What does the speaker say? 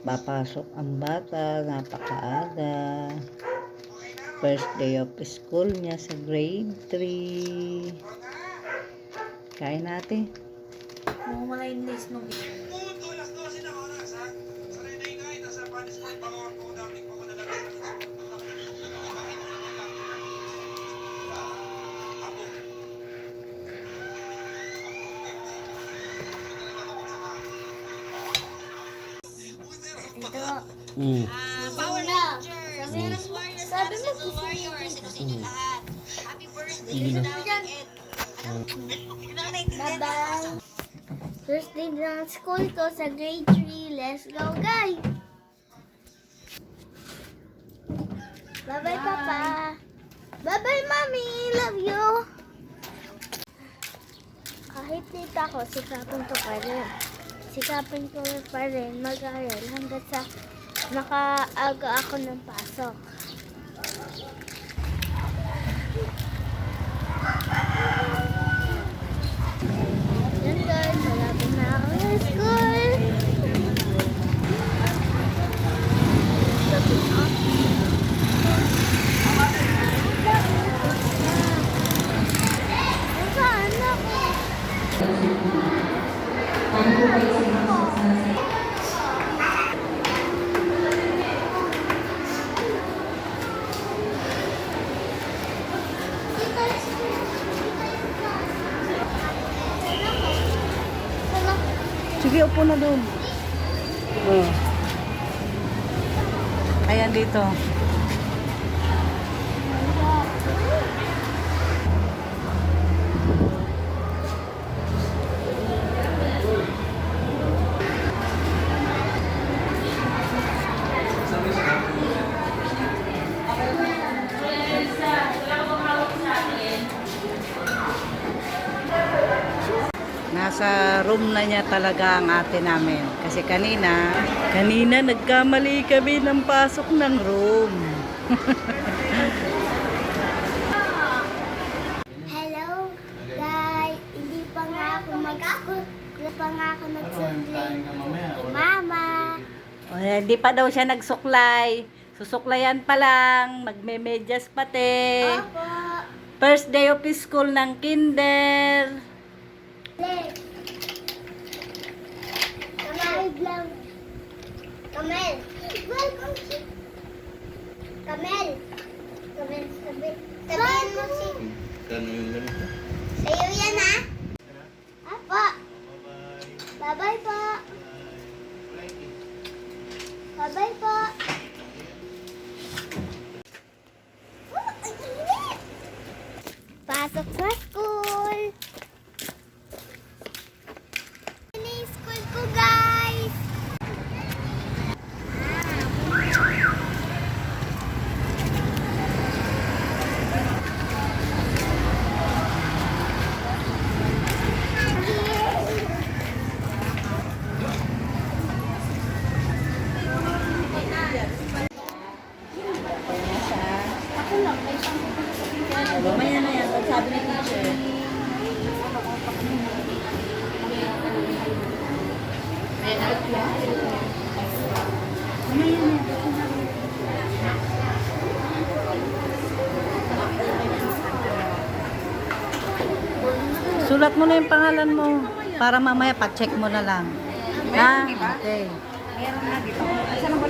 Papasok ang bata, napakaaga. First day of school niya sa grade 3. Kain natin. Wala yung list nung ito. Power na. Sabi mo, warriors. Happy birthday. Bye-bye. First day ng school ko sa grade 3. Let's go, guys. Bye-bye, Papa. Bye-bye, Mommy. Love you. Kahit dito ako, sikapin ko pa rin. Sikapin ko pa rin mag-aral hanggang sa makaaga ako ng pasok. Yan guys, malapit na ako ng school. Saan ako? Sige, upo na doon. Oh. Ayan dito. Nasa room na niya talaga ang ate namin. Kasi kanina nagkamali kami ng pasok ng room. Hello, guys. Hindi pa nga ako mag-school. Hindi pa nga ako nag-suklay kay Mama. O, hindi pa daw siya nagsuklay. Susuklayan pa lang. Magme-medyas pati. Opo. First day of school ng kinder. Kamel lang. Kamel. Welcome si Kamel. Kamel, sabihin mo si... Sa'yo yan, ha? Apo. Bye-bye po. Bye-bye po. Pasok sa school. Ini school ko, guys. Ako lang, may Mamaya na yan. Sabi ni teacher. Sulat mo na yung pangalan mo para mamaya pa-check mo na lang. Ha? Okay. Meron na dito. Saan ang